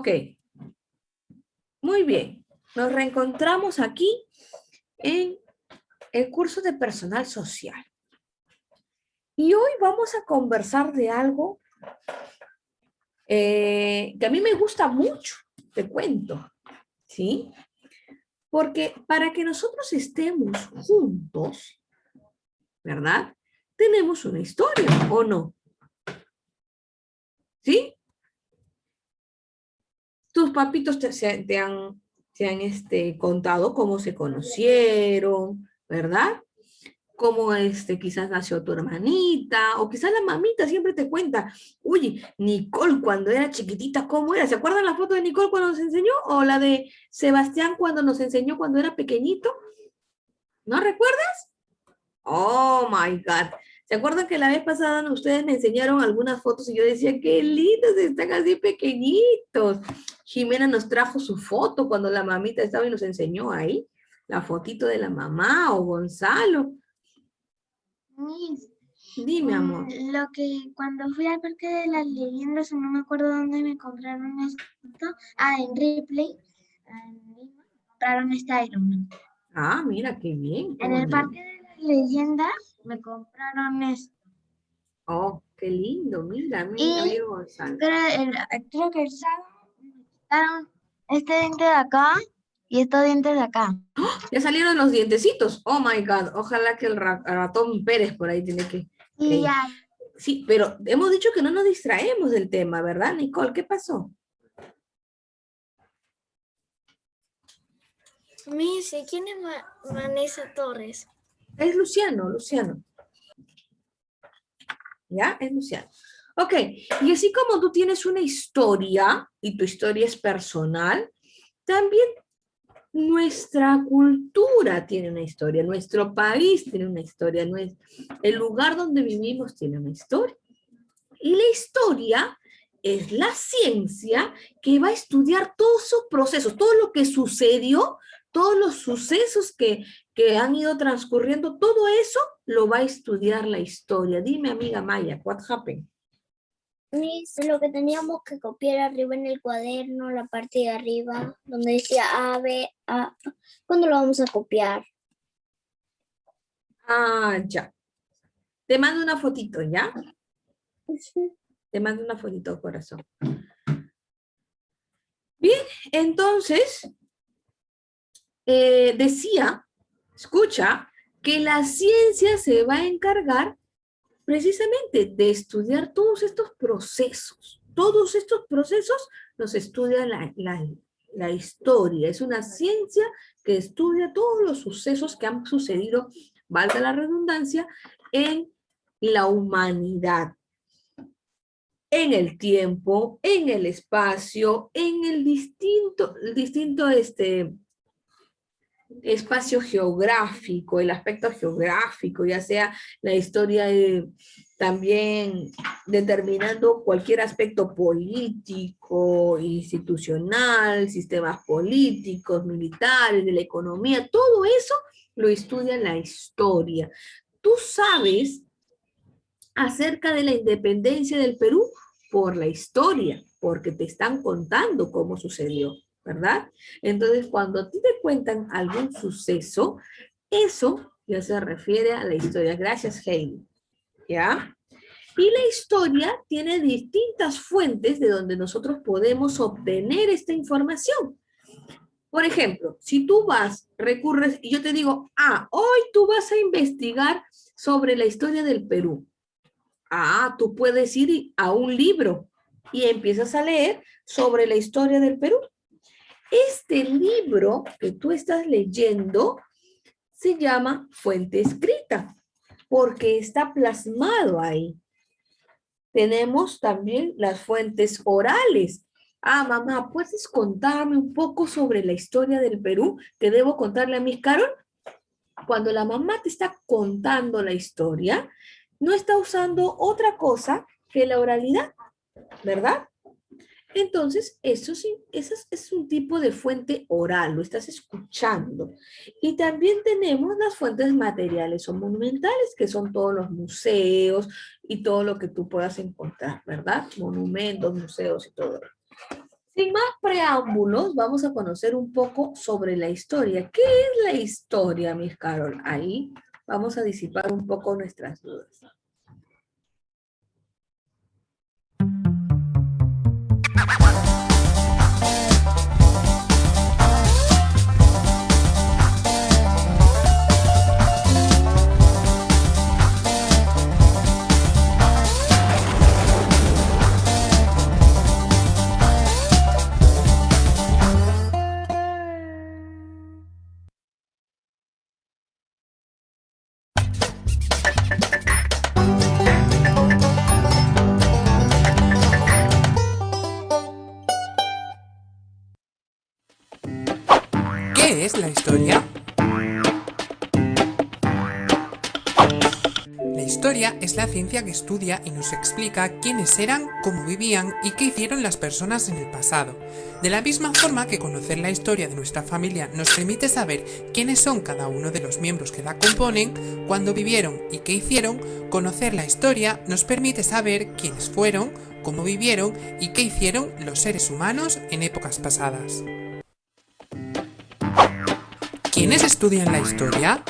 Ok, muy bien. Nos reencontramos aquí en el curso de personal social. Y hoy vamos a conversar de algo que a mí me gusta mucho, te cuento, ¿sí? Porque para que nosotros estemos juntos, ¿verdad? Tenemos una historia, ¿o no? ¿Sí? Tus papitos te han contado cómo se conocieron, ¿verdad? Cómo quizás nació tu hermanita, o quizás la mamita siempre te cuenta, oye, Nicole cuando era chiquitita, ¿cómo era? ¿Se acuerdan la foto de Nicole cuando nos enseñó? ¿O la de Sebastián cuando nos enseñó cuando era pequeñito? ¿No recuerdas? Oh my God. ¿Se acuerdan que la vez pasada ustedes me enseñaron algunas fotos y yo decía, qué lindos, están así pequeñitos? Jimena nos trajo su foto cuando la mamita estaba y nos enseñó ahí, la fotito de la mamá o Gonzalo. Miss, Dime, amor. lo que cuando fui al Parque de las Leyendas, no me acuerdo dónde me compraron esto. En Ripley, en Lima, me compraron esta Iron Man. Ah, mira, qué bien, qué En el bonito. Parque de las Leyendas me compraron esto. Oh, qué lindo, mira, mira, Y amigo Gonzalo. creo que el sábado me quitaron este diente de acá y estos dientes de acá. Ya salieron los dientecitos. Oh my God, ojalá que el ratón Pérez por ahí tiene que Y ir. ya, Sí, pero hemos dicho que no nos distraemos del tema, ¿verdad, Nicole? ¿Qué pasó? Miss, ¿y quién es Vanessa Torres? Es Luciano, Luciano. ¿Ya? Es Luciano. Ok, y así como tú tienes una historia y tu historia es personal, también nuestra cultura tiene una historia, nuestro país tiene una historia, el lugar donde vivimos tiene una historia. Y la historia es la ciencia que va a estudiar todos esos procesos, todo lo que sucedió, todos los sucesos que han ido transcurriendo, todo eso lo va a estudiar la historia. Dime, amiga Maya, what happened? Miss, lo que teníamos que copiar arriba en el cuaderno, la parte de arriba, donde decía A, B, A. ¿Cuándo lo vamos a copiar? Ah, ya. Te mando una fotito, ¿ya? Te mando una fotito, corazón. Bien, entonces, decía, escucha, que la ciencia se va a encargar precisamente de estudiar todos estos procesos. Todos estos procesos los estudia la historia. Es una ciencia que estudia todos los sucesos que han sucedido, valga la redundancia, en la humanidad, en el tiempo, en el espacio, en el distinto espacio geográfico, el aspecto geográfico, ya sea la historia también determinando cualquier aspecto político, institucional, sistemas políticos, militares, de la economía, todo eso lo estudia la historia. Tú sabes acerca de la independencia del Perú por la historia, porque te están contando cómo sucedió, ¿verdad? Entonces, cuando a ti te cuentan algún suceso, eso ya se refiere a la historia. Gracias, Heidi. ¿Ya? Y la historia tiene distintas fuentes de donde nosotros podemos obtener esta información. Por ejemplo, si tú recurres, y yo te digo, hoy tú vas a investigar sobre la historia del Perú. Tú puedes ir a un libro y empiezas a leer sobre la historia del Perú. Este libro que tú estás leyendo se llama fuente escrita, porque está plasmado ahí. Tenemos también las fuentes orales. Mamá, ¿puedes contarme un poco sobre la historia del Perú que debo contarle a mis Carol? Cuando la mamá te está contando la historia, no está usando otra cosa que la oralidad, ¿verdad? Entonces, eso es un tipo de fuente oral, lo estás escuchando. Y también tenemos las fuentes materiales o monumentales, que son todos los museos y todo lo que tú puedas encontrar, ¿verdad? Monumentos, museos y todo. Sin más preámbulos, vamos a conocer un poco sobre la historia. ¿Qué es la historia, Miss Carol? Ahí vamos a disipar un poco nuestras dudas. ¿Qué es la historia? La historia es la ciencia que estudia y nos explica quiénes eran, cómo vivían y qué hicieron las personas en el pasado. De la misma forma que conocer la historia de nuestra familia nos permite saber quiénes son cada uno de los miembros que la componen, cuándo vivieron y qué hicieron, conocer la historia nos permite saber quiénes fueron, cómo vivieron y qué hicieron los seres humanos en épocas pasadas. ¿Quiénes estudian la historia?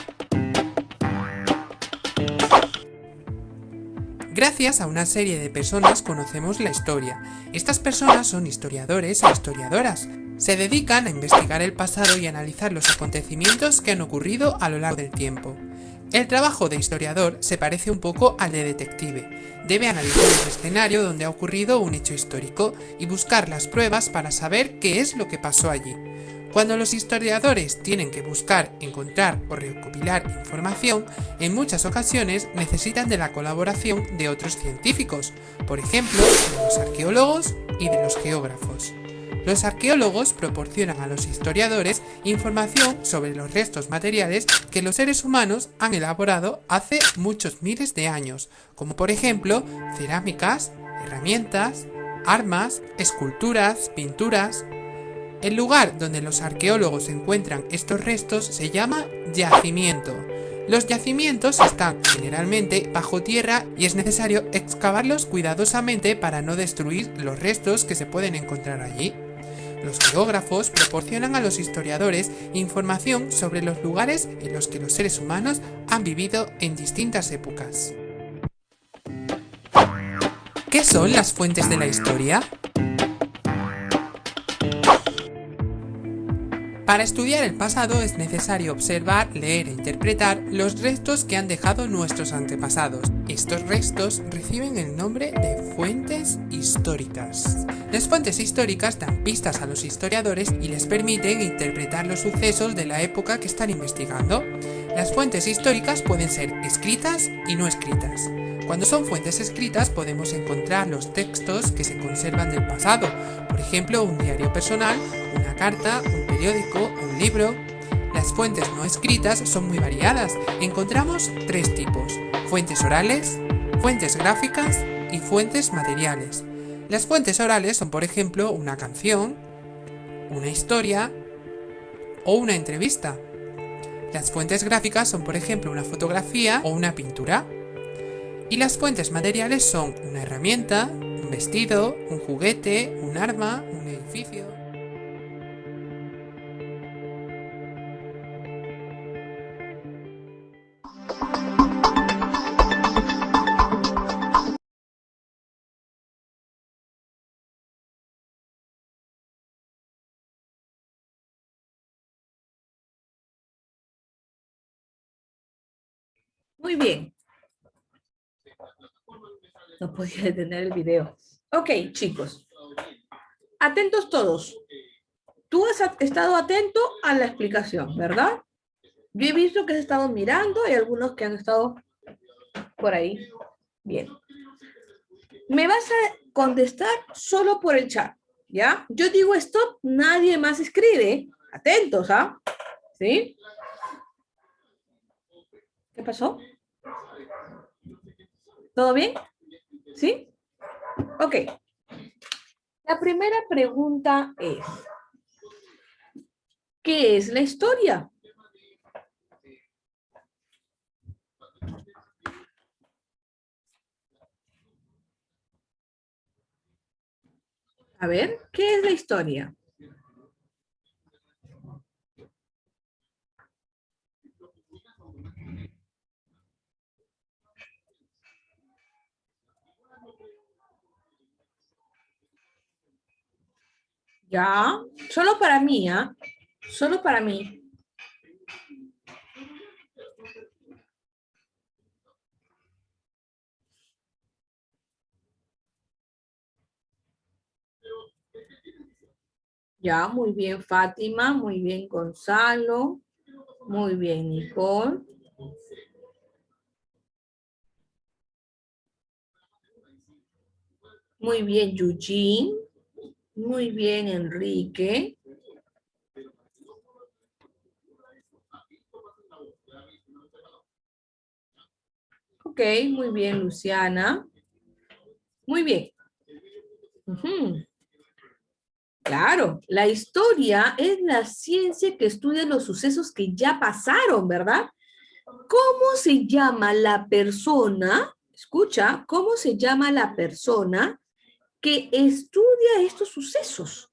Gracias a una serie de personas conocemos la historia. Estas personas son historiadores e historiadoras. Se dedican a investigar el pasado y analizar los acontecimientos que han ocurrido a lo largo del tiempo. El trabajo de historiador se parece un poco al de detective. Debe analizar el escenario donde ha ocurrido un hecho histórico y buscar las pruebas para saber qué es lo que pasó allí. Cuando los historiadores tienen que buscar, encontrar o recopilar información, en muchas ocasiones necesitan de la colaboración de otros científicos, por ejemplo, de los arqueólogos y de los geógrafos. Los arqueólogos proporcionan a los historiadores información sobre los restos materiales que los seres humanos han elaborado hace muchos miles de años, como por ejemplo cerámicas, herramientas, armas, esculturas, pinturas. El lugar donde los arqueólogos encuentran estos restos se llama yacimiento. Los yacimientos están generalmente bajo tierra y es necesario excavarlos cuidadosamente para no destruir los restos que se pueden encontrar allí. Los geógrafos proporcionan a los historiadores información sobre los lugares en los que los seres humanos han vivido en distintas épocas. ¿Qué son las fuentes de la historia? Para estudiar el pasado es necesario observar, leer e interpretar los restos que han dejado nuestros antepasados. Estos restos reciben el nombre de fuentes históricas. Las fuentes históricas dan pistas a los historiadores y les permiten interpretar los sucesos de la época que están investigando. Las fuentes históricas pueden ser escritas y no escritas. Cuando son fuentes escritas podemos encontrar los textos que se conservan del pasado, por ejemplo un diario personal, una carta, un periódico, un libro. Las fuentes no escritas son muy variadas. Encontramos tres tipos: fuentes orales, fuentes gráficas y fuentes materiales. Las fuentes orales son, por ejemplo, una canción, una historia o una entrevista. Las fuentes gráficas son, por ejemplo, una fotografía o una pintura. Y las fuentes materiales son una herramienta, un vestido, un juguete, un arma, un edificio. Muy bien. No podía detener el video. Ok, chicos. Atentos todos. Tú has estado atento a la explicación, ¿verdad? Yo he visto que has estado mirando, hay algunos que han estado por ahí. Bien. Me vas a contestar solo por el chat, ¿ya? Yo digo stop, nadie más escribe. Atentos, ¿ah? ¿Sí? ¿Qué pasó? ¿Todo bien? ¿Sí? Ok. La primera pregunta es, ¿qué es la historia? A ver, ¿qué es la historia? Ya, solo para mí, ¿ah? Solo para mí. Ya, muy bien, Fátima, muy bien, Gonzalo, muy bien, Nicole. Muy bien, Eugene. Muy bien, Enrique. Ok, muy bien, Luciana. Muy bien. Ujú. Claro, la historia es la ciencia que estudia los sucesos que ya pasaron, ¿verdad? ¿Cómo se llama la persona? Escucha, ¿cómo se llama la persona que estudia estos sucesos?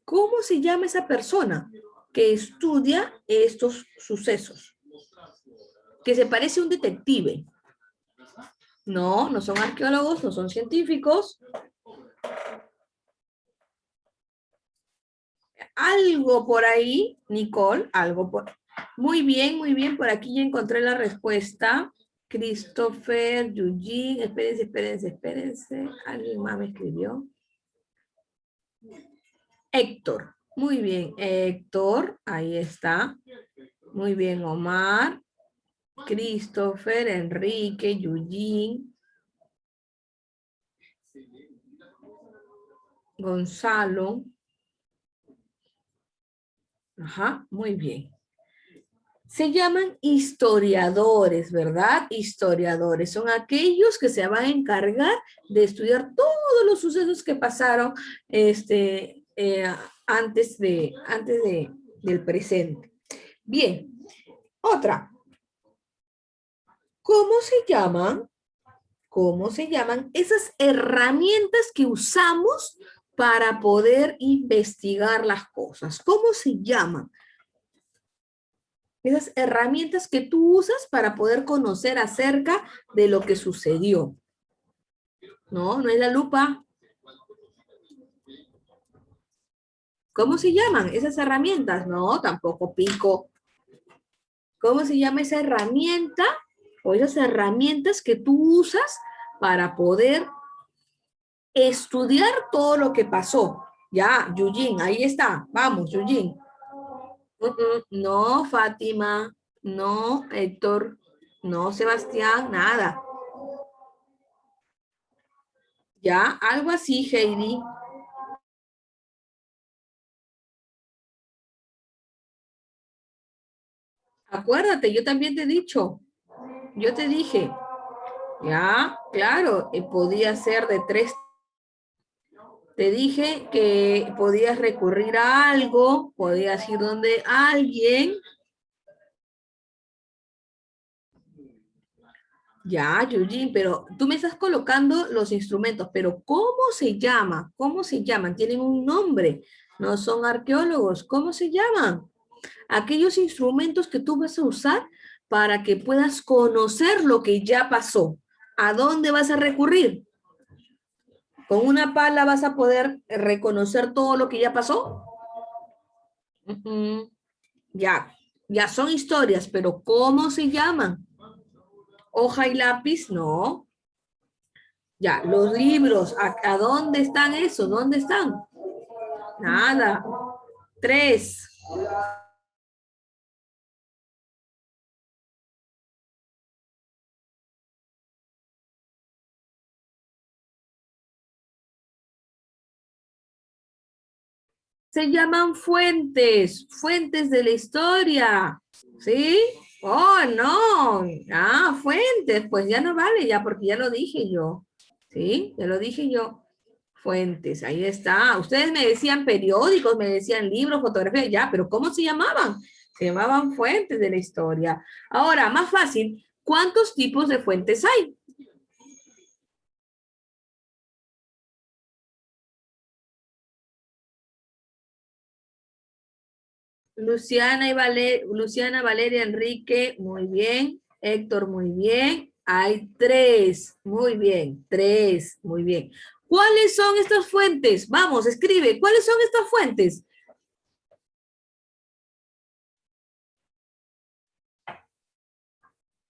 ¿Cómo se llama esa persona que estudia estos sucesos? Que se parece a un detective. No, no son arqueólogos, no son científicos. Algo por ahí, Nicole, algo por... muy bien, por aquí ya encontré la respuesta. Christopher, Eugene, espérense. Alguien más me escribió. Héctor, muy bien, Héctor, ahí está. Muy bien, Omar, Christopher, Enrique, Eugene, Gonzalo. Ajá, muy bien. Se llaman historiadores, ¿verdad? Historiadores. Son aquellos que se van a encargar de estudiar todos los sucesos que pasaron antes del presente. Bien, otra. ¿Cómo se llaman? ¿Cómo se llaman esas herramientas que usamos para poder investigar las cosas? ¿Cómo se llaman? Esas herramientas que tú usas para poder conocer acerca de lo que sucedió. No, no es la lupa. ¿Cómo se llaman esas herramientas? No, tampoco pico. ¿Cómo se llama esa herramienta o esas herramientas que tú usas para poder estudiar todo lo que pasó? Ya, Eugene, ahí está. Vamos, Eugene. No, Fátima. No, Héctor. No, Sebastián, nada. Ya, algo así, Heidi. Acuérdate, yo también te he dicho. Yo te dije. Ya, claro, podía ser de tres. Te dije que podías recurrir a algo, podías ir donde alguien. Ya, Eugene, pero tú me estás colocando los instrumentos, pero ¿cómo se llama? ¿Cómo se llaman? Tienen un nombre, no son arqueólogos. ¿Cómo se llaman? Aquellos instrumentos que tú vas a usar para que puedas conocer lo que ya pasó. ¿A dónde vas a recurrir? ¿Con una pala vas a poder reconocer todo lo que ya pasó? Ya, ya son historias, pero ¿cómo se llaman? Hoja y lápiz, no. Ya, los libros, ¿a dónde están esos? ¿Dónde están? Nada. 3. Se llaman fuentes, fuentes de la historia. ¿Sí? Oh, no. Ah, fuentes, pues ya no vale ya, porque ya lo dije yo. ¿Sí? Ya lo dije yo. Fuentes, ahí está. Ustedes me decían periódicos, me decían libros, fotografías, ya, pero ¿cómo se llamaban? Se llamaban fuentes de la historia. Ahora, más fácil, ¿cuántos tipos de fuentes hay? Luciana, Valeria, Enrique, muy bien. Héctor, muy bien. Hay 3, muy bien. 3, muy bien. ¿Cuáles son estas fuentes? Vamos, escribe. ¿Cuáles son estas fuentes?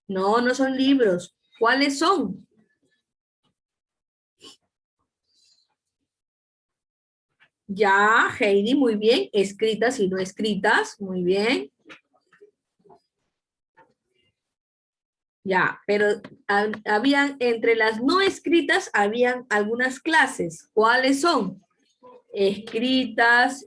No, no son libros. ¿Cuáles son? Ya, Heidi, muy bien. Escritas y no escritas, muy bien. Ya, pero habían, entre las no escritas, habían algunas clases. ¿Cuáles son? Escritas,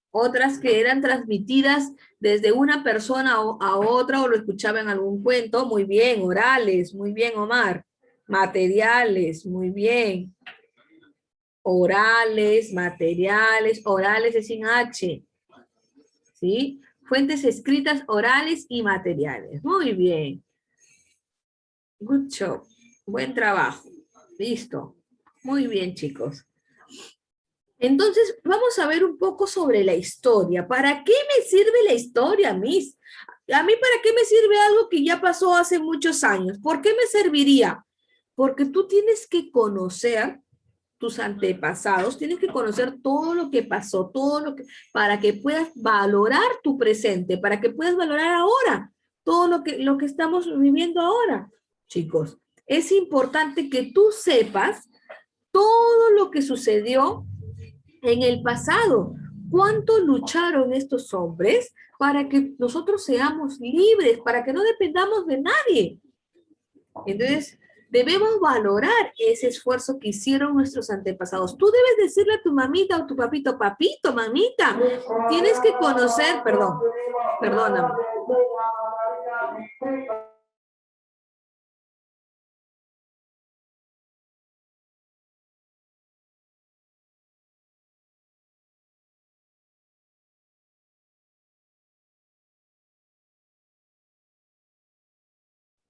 otras que eran transmitidas desde una persona a otra o lo escuchaba en algún cuento. Muy bien, orales, muy bien, Omar. Materiales, muy bien. Orales, materiales, orales es sin H. ¿Sí? Fuentes escritas, orales y materiales. Muy bien. Good job. Buen trabajo. Listo. Muy bien, chicos. Entonces, vamos a ver un poco sobre la historia. ¿Para qué me sirve la historia, Miss? A mí, ¿para qué me sirve algo que ya pasó hace muchos años? ¿Por qué me serviría? Porque tú tienes que conocer tus antepasados, tienes que conocer todo lo que pasó, para que puedas valorar tu presente, para que puedas valorar ahora, todo lo que estamos viviendo ahora. Chicos, es importante que tú sepas todo lo que sucedió en el pasado. ¿Cuánto lucharon estos hombres para que nosotros seamos libres, para que no dependamos de nadie? Entonces, debemos valorar ese esfuerzo que hicieron nuestros antepasados. Tú debes decirle a tu mamita o tu papito, papito, mamita, tienes que conocer, perdóname.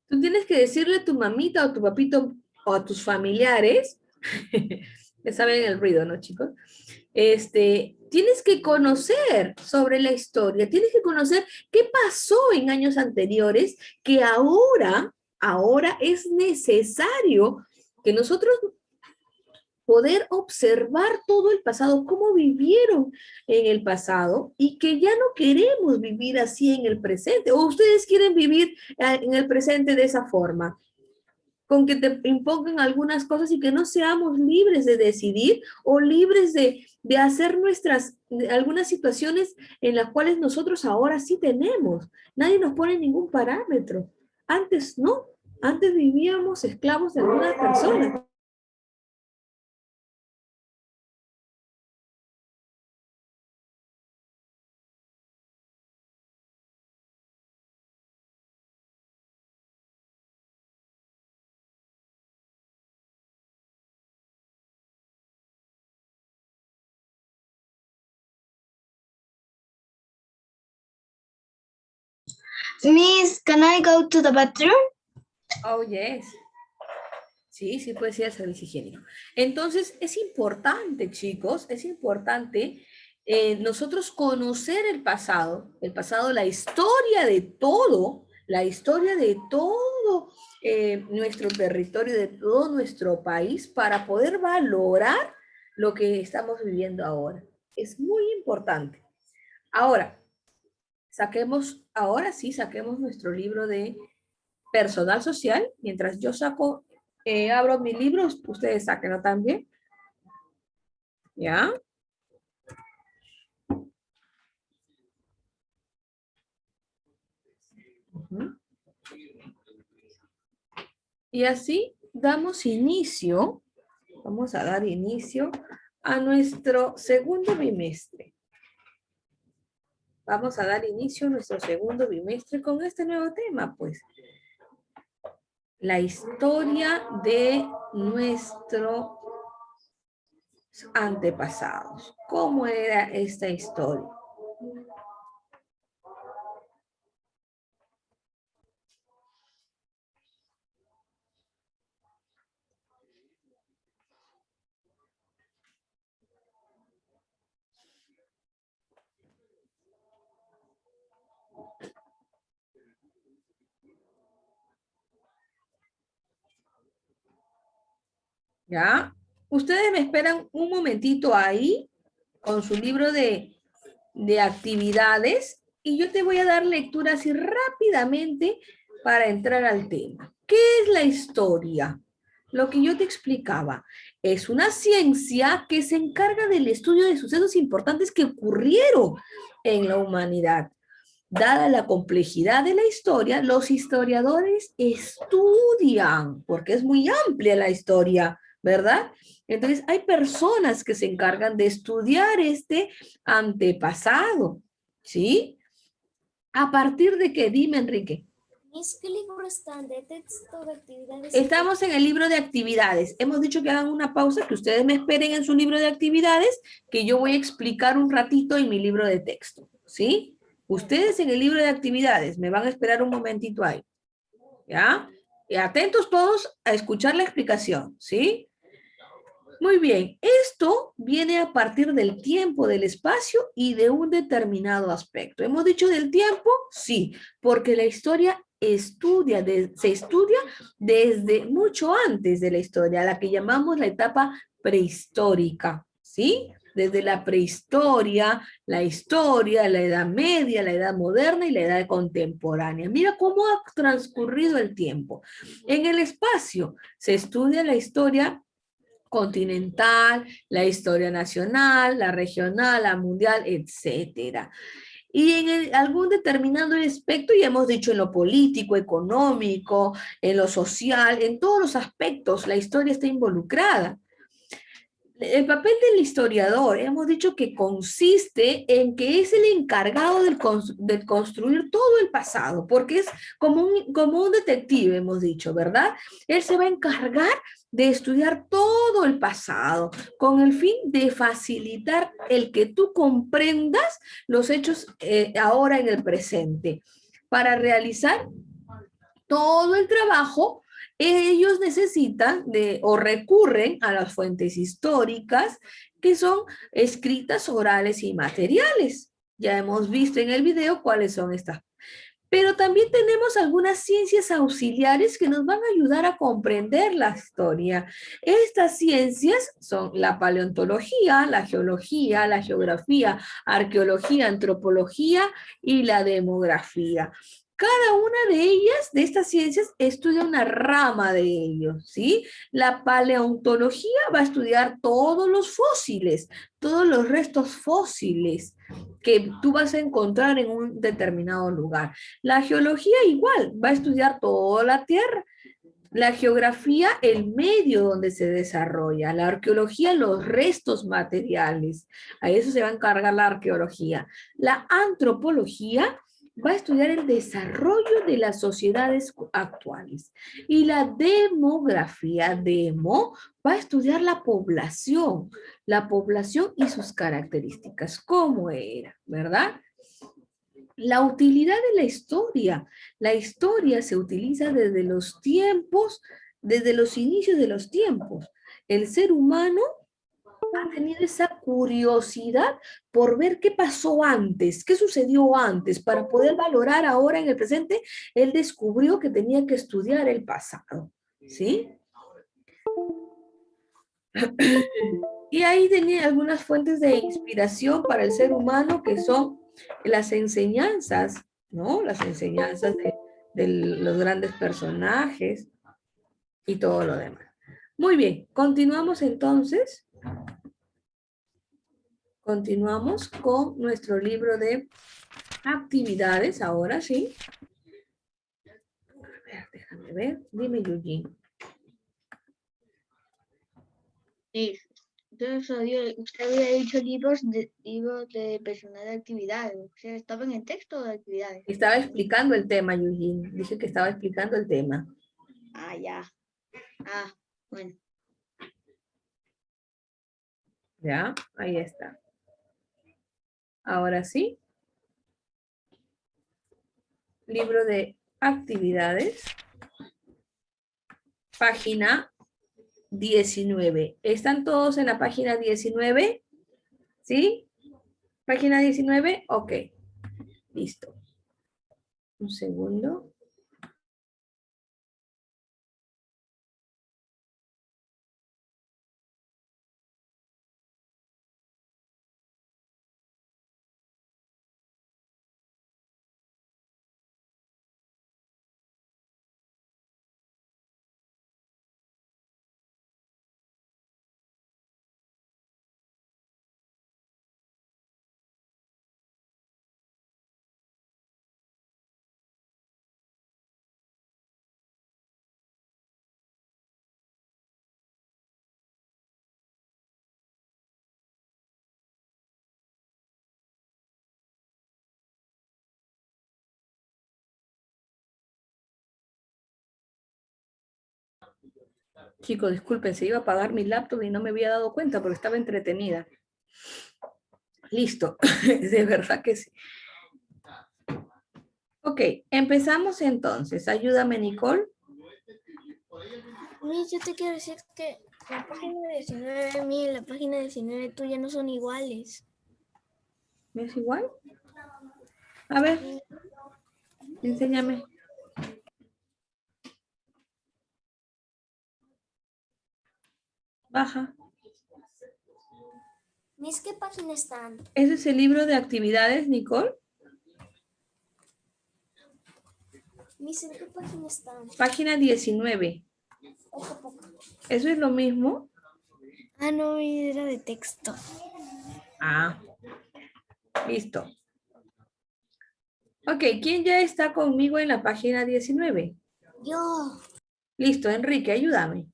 Tú tienes que decirle a tu mamita o tu papito o a tus familiares, ya saben el ruido, ¿no, chicos? Tienes que conocer sobre la historia, tienes que conocer qué pasó en años anteriores, que ahora es necesario que nosotros poder observar todo el pasado, cómo vivieron en el pasado y que ya no queremos vivir así en el presente. ¿O ustedes quieren vivir en el presente de esa forma? Con que te impongan algunas cosas y que no seamos libres de decidir o libres de hacer algunas situaciones en las cuales nosotros ahora sí tenemos. Nadie nos pone ningún parámetro. Antes no, antes vivíamos esclavos de algunas personas. Miss, can I go to the bathroom? Oh, yes. Sí, sí puede ser servicio higiénico. Entonces, es importante, chicos, es importante nosotros conocer el pasado, la historia de todo nuestro territorio, de todo nuestro país, para poder valorar lo que estamos viviendo ahora. Es muy importante. Ahora, saquemos nuestro libro de personal social. Mientras yo abro mis libros, ustedes sáquenlo también. ¿Ya? Y así damos inicio, vamos a dar inicio a nuestro segundo bimestre. Vamos a dar inicio a nuestro segundo bimestre con este nuevo tema, pues. La historia de nuestros antepasados. ¿Cómo era esta historia? ¿Ya? Ustedes me esperan un momentito ahí con su libro de actividades y yo te voy a dar lectura así rápidamente para entrar al tema. ¿Qué es la historia? Lo que yo te explicaba, es una ciencia que se encarga del estudio de sucesos importantes que ocurrieron en la humanidad. Dada la complejidad de la historia, los historiadores estudian, porque es muy amplia la historia, ¿verdad? Entonces, hay personas que se encargan de estudiar este antepasado, ¿sí? ¿A partir de qué? Dime, Enrique. ¿qué libro están de texto de actividades? Estamos en el libro de actividades. Hemos dicho que hagan una pausa, que ustedes me esperen en su libro de actividades, que yo voy a explicar un ratito en mi libro de texto, ¿sí? Ustedes en el libro de actividades me van a esperar un momentito ahí, ¿ya? Y atentos todos a escuchar la explicación, ¿sí? Muy bien, esto viene a partir del tiempo, del espacio y de un determinado aspecto. ¿Hemos dicho del tiempo? Sí, porque la historia se estudia desde mucho antes de la historia, la que llamamos la etapa prehistórica, ¿sí? Desde la prehistoria, la historia, la edad media, la edad moderna y la edad contemporánea. Mira cómo ha transcurrido el tiempo. En el espacio se estudia la historia continental, la historia nacional, la regional, la mundial, etcétera. Y en algún determinado aspecto, ya hemos dicho en lo político, económico, en lo social, en todos los aspectos, la historia está involucrada. El papel del historiador, hemos dicho que consiste en que es el encargado de construir todo el pasado, porque es como un detective, hemos dicho, ¿verdad? Él se va a encargar de estudiar todo el pasado, con el fin de facilitar el que tú comprendas los hechos ahora en el presente, para realizar todo el trabajo. Ellos necesitan o recurren a las fuentes históricas que son escritas, orales y materiales. Ya hemos visto en el video cuáles son estas. Pero también tenemos algunas ciencias auxiliares que nos van a ayudar a comprender la historia. Estas ciencias son la paleontología, la geología, la geografía, arqueología, antropología y la demografía. Cada una de ellas, de estas ciencias, estudia una rama de ellos, ¿sí? La paleontología va a estudiar todos los fósiles, todos los restos fósiles que tú vas a encontrar en un determinado lugar. La geología igual, va a estudiar toda la Tierra. La geografía, el medio donde se desarrolla. La arqueología, los restos materiales. A eso se va a encargar la arqueología. La antropología va a estudiar el desarrollo de las sociedades actuales. Y la demografía, va a estudiar la población y sus características, cómo era, ¿verdad? La utilidad de la historia. La historia se utiliza desde los tiempos, desde los inicios de los tiempos. El ser humano ha tenido esa curiosidad por ver qué pasó antes, qué sucedió antes, para poder valorar ahora en el presente. Él descubrió que tenía que estudiar el pasado, ¿sí? Y ahí tenía algunas fuentes de inspiración para el ser humano que son las enseñanzas, ¿no? Las enseñanzas de los grandes personajes y todo lo demás. Muy bien, continuamos entonces. Continuamos con nuestro libro de actividades, ahora sí. A ver, déjame ver. Dime, Eugene. Sí. Entonces, usted había dicho libros de personal de actividades. O sea, ¿estaba en el texto o de actividades? Estaba explicando el tema, Eugene. Dije que estaba explicando el tema. Ah, ya. Ah, bueno. Ya, ahí está. Ahora sí. Libro de actividades. Página 19. ¿Están todos en la página 19? ¿Sí? ¿Página 19? Ok. Listo. Un segundo. Chicos, disculpen, se iba a apagar mi laptop y no me había dado cuenta porque estaba entretenida. Listo, de verdad que sí. Ok, empezamos entonces. Ayúdame, Nicole. Miss, yo te quiero decir que la página 19 mía y la página 19 tuya no son iguales. ¿Me es igual? A ver, enséñame. Baja. Miss, ¿qué página están? ¿Ese es el libro de actividades, Nicole? Miss, ¿en qué página están? Página 19. ¿Eso es lo mismo? Ah, no, era de texto. Ah, listo. Ok, ¿quién ya está conmigo en la página 19? Yo. Listo, Enrique, ayúdame.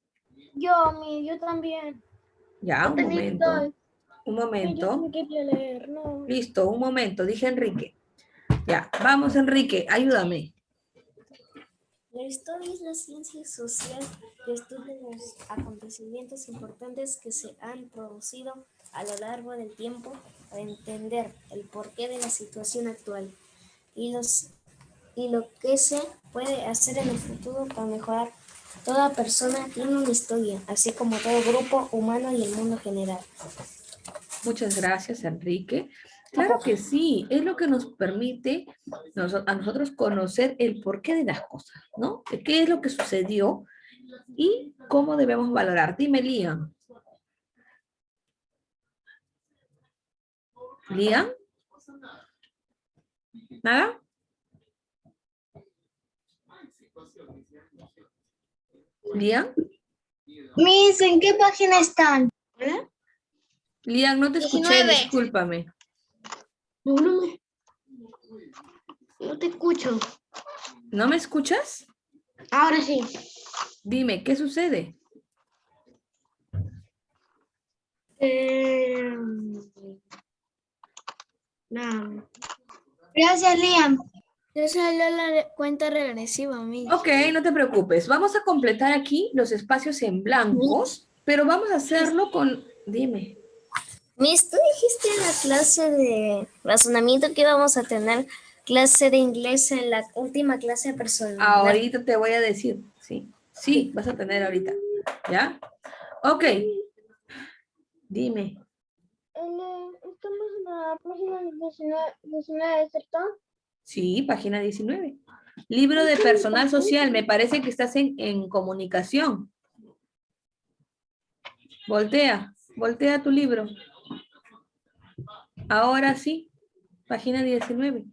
Yo también. Ya, un momento. Un Yo momento. no quería leer, no. Listo, un momento, dije Enrique. Ya, vamos Enrique, ayúdame. La historia es la ciencia social que estudia los acontecimientos importantes que se han producido a lo largo del tiempo para entender el porqué de la situación actual y lo que se puede hacer en el futuro para mejorar. Toda persona tiene una historia, así como todo grupo humano y el mundo general. Muchas gracias, Enrique. Claro que sí, es lo que nos permite a nosotros conocer el porqué de las cosas, ¿no? ¿Qué es lo que sucedió y cómo debemos valorar? Dime, Liam. ¿Liam? ¿Nada? ¿Liam? Miss, ¿en qué página están? ¿Hola? Liam, no te escuché, 19. discúlpame. No te escucho. ¿No me escuchas? Ahora sí. Dime, ¿qué sucede? No. Gracias, Liam. Ya salió la cuenta regresiva, Miss. Ok, no te preocupes. Vamos a completar aquí los espacios en blancos, pero vamos a hacerlo con... Dime. Miss, tú dijiste en la clase de razonamiento que íbamos a tener clase de inglés en la última clase de personal. Ahorita te voy a decir. Sí, sí, vas a tener ahorita. ¿Ya? Ok. Dime. Estamos en la página 19, ¿cierto? Sí, página 19. Libro de personal social. Me parece que estás en comunicación. Voltea. Voltea tu libro. Ahora sí. Página 19.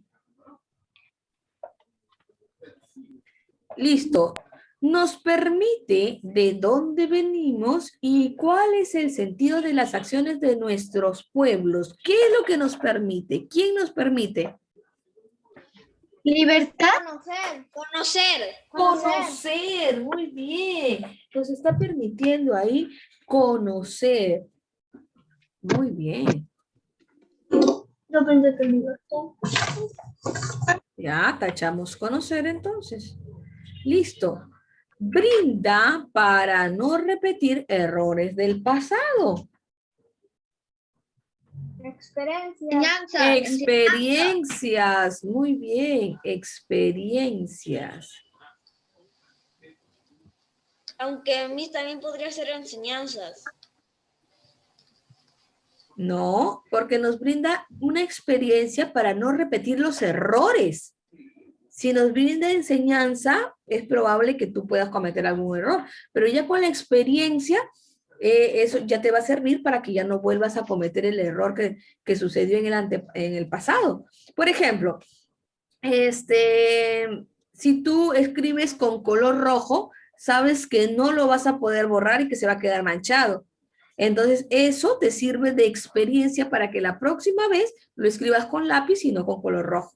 Listo. Nos permite de dónde venimos y cuál es el sentido de las acciones de nuestros pueblos. ¿Qué es lo que nos permite? ¿Quién nos permite? Libertad. Conocer, muy bien. Nos está permitiendo ahí conocer. Muy bien. Yo pensé que libertad. Ya, tachamos conocer entonces. Listo. Brinda para no repetir errores del pasado. Experiencia. Experiencias, muy bien, experiencias. Aunque a mí también podría ser enseñanzas. No, porque nos brinda una experiencia para no repetir los errores. Si nos brinda enseñanza, es probable que tú puedas cometer algún error, pero ya con la experiencia, eso ya te va a servir para que ya no vuelvas a cometer el error que sucedió en el pasado. Por ejemplo, si tú escribes con color rojo, sabes que no lo vas a poder borrar y que se va a quedar manchado. Entonces, eso te sirve de experiencia para que la próxima vez lo escribas con lápiz y no con color rojo.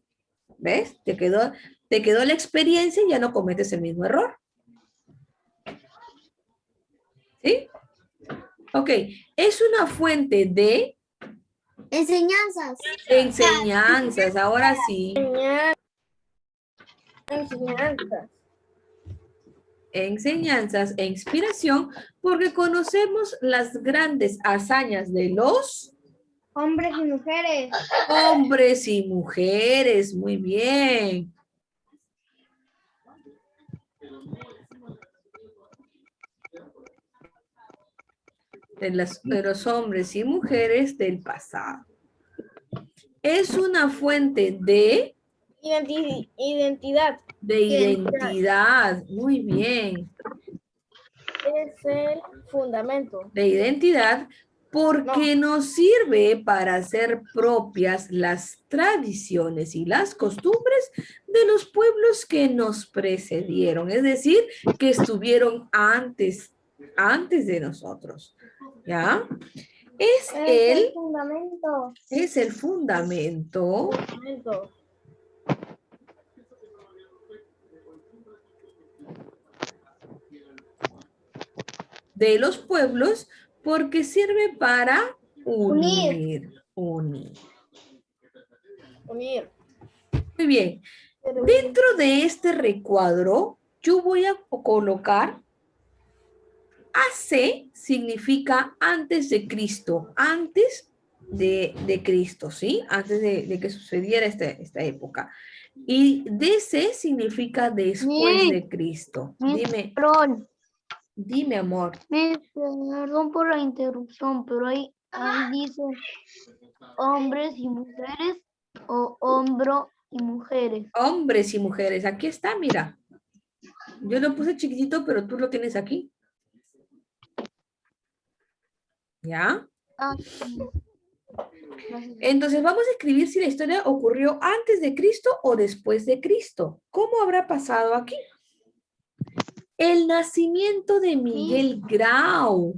¿Ves? Te quedó la experiencia y ya no cometes el mismo error. ¿Sí? Ok. Es una fuente de Enseñanzas. enseñanzas. Ahora sí. Enseñanzas. Enseñanzas e inspiración, porque conocemos las grandes hazañas de los Hombres y mujeres. hombres y mujeres. Muy bien. De los hombres y mujeres del pasado. Es una fuente de Identidad. identidad. Muy bien. Es el fundamento. De identidad, porque nos sirve para hacer propias las tradiciones y las costumbres de los pueblos que nos precedieron, es decir, que estuvieron antes de nosotros. ¿Ya? Es el fundamento. Es el fundamento de los pueblos porque sirve para unir. Unir. Muy bien. Dentro de este recuadro, yo voy a colocar AC, significa antes de Cristo, antes de Cristo, ¿sí? Antes de que sucediera esta época. Y DC significa después de Cristo. Dime. Dime, amor. Perdón por la interrupción, pero ahí dice hombres y mujeres o hombro y mujeres. Hombres y mujeres. Aquí está, mira. Yo lo puse chiquitito, pero tú lo tienes aquí. ¿Ya? Entonces vamos a escribir si la historia ocurrió antes de Cristo o después de Cristo. ¿Cómo habrá pasado aquí? El nacimiento de Miguel Grau.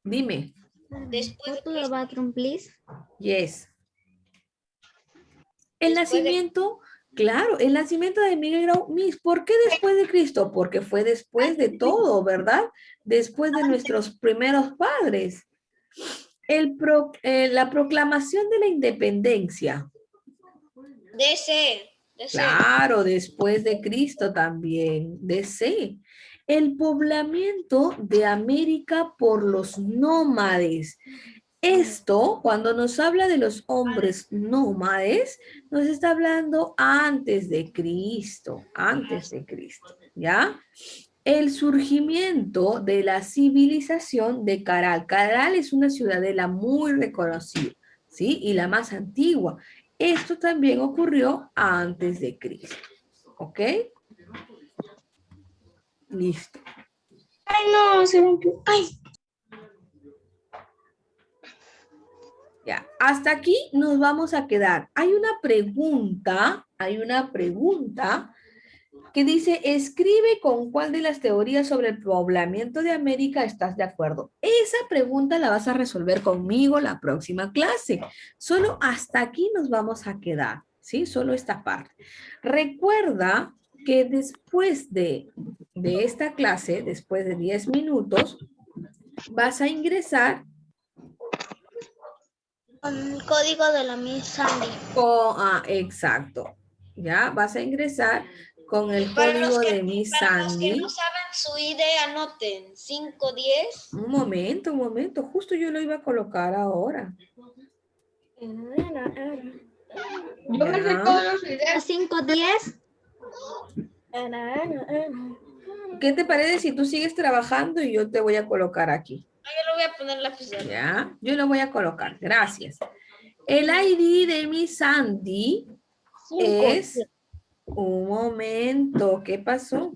Dime. Después de la bathroom, please. Yes. El nacimiento, claro, el nacimiento de Miguel Grau. Miss, ¿por qué después de Cristo? Porque fue después de todo, ¿verdad? Después de nuestros primeros padres. La proclamación de la independencia. DC. Claro, después de Cristo también, DC. El poblamiento de América por los nómades. Esto, cuando nos habla de los hombres nómades, nos está hablando antes de Cristo, ¿ya? El surgimiento de la civilización de Caral. Caral es una ciudadela muy reconocida, ¿sí? Y la más antigua. Esto también ocurrió antes de Cristo, ¿ok? Listo. Ay, no, se rompió. Ay. Ya, hasta aquí nos vamos a quedar. Hay una pregunta que dice, escribe con cuál de las teorías sobre el poblamiento de América estás de acuerdo. Esa pregunta la vas a resolver conmigo la próxima clase. Solo hasta aquí nos vamos a quedar, ¿sí? Solo esta parte. Recuerda que después de esta clase, después de 10 minutos, vas a ingresar Con el código de la Miss Sandy. Exacto. Ya, vas a ingresar con el código de Miss Sandy. Los que no saben su ID, anoten 510. Un momento. Justo yo lo iba a colocar ahora. Yo me sé todos los ideas. 510. ¿Qué te parece si tú sigues trabajando y yo te voy a colocar aquí? Yo lo voy a poner en la pizarra. Ya, yo lo voy a colocar. Gracias. El ID de Miss Sandy es Un momento, ¿qué pasó?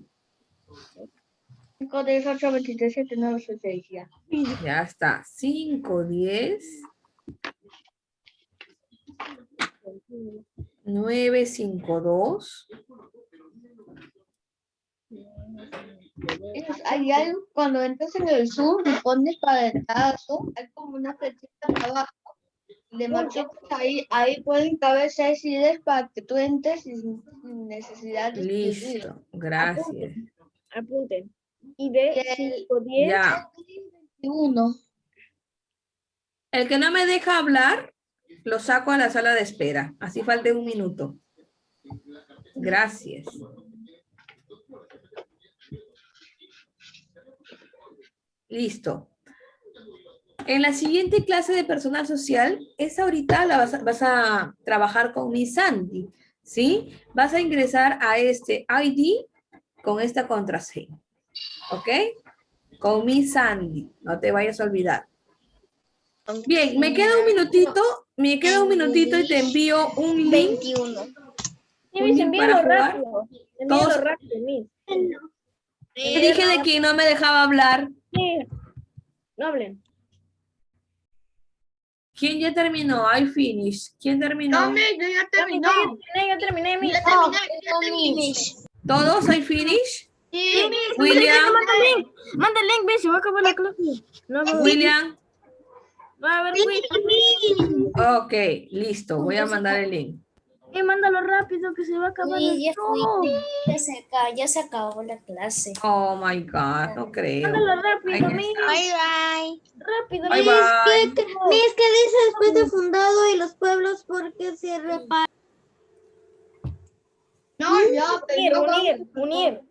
5, 10, 8, 23, 7, 9, 8, 6, ya. Ya está. 5, 10, 9, 5, 2. Hay algo, cuando entras en el Zoom y pones para entrar a Zoom, hay como una flechita abajo. Le marcas ahí pueden caber 6 ideas para que tú entres sin necesidad de escribir. Listo, gracias. Apunten. Y de Y 5, 10. Ya. 21. El que no me deja hablar, lo saco a la sala de espera. Así falte un minuto. Gracias. Listo. En la siguiente clase de personal social, esa ahorita la vas a trabajar con Miss Sandy, ¿sí? Vas a ingresar a este ID con esta contraseña, ¿ok? Con Miss Sandy, no te vayas a olvidar. Bien, me queda un minutito y te envío un link. 21. Un link para jugar. Todos- rápido, Miss. Te dije de que no me dejaba hablar. Sí. No hablen. ¿Quién ya terminó? I finished. ¿Quién terminó? No, yo ya terminé. Yo terminé, Miss. ¿Todos I finished? Sí, William, Manda el link, Miss. Se va a acabar la clase. No va a haber, William. no va a haber quiz. Ok, listo. Voy a mandar el link. Mándalo rápido que se va a acabar la clase. Ya se acabó la clase. Oh my God, no creo. Mándalo rápido, Ahí Miss. está. Bye. Rápido, Bye Miss. bye. Miss, ¿qué dice después de fundado y los pueblos porque se reparan? no, ya, pero Unir.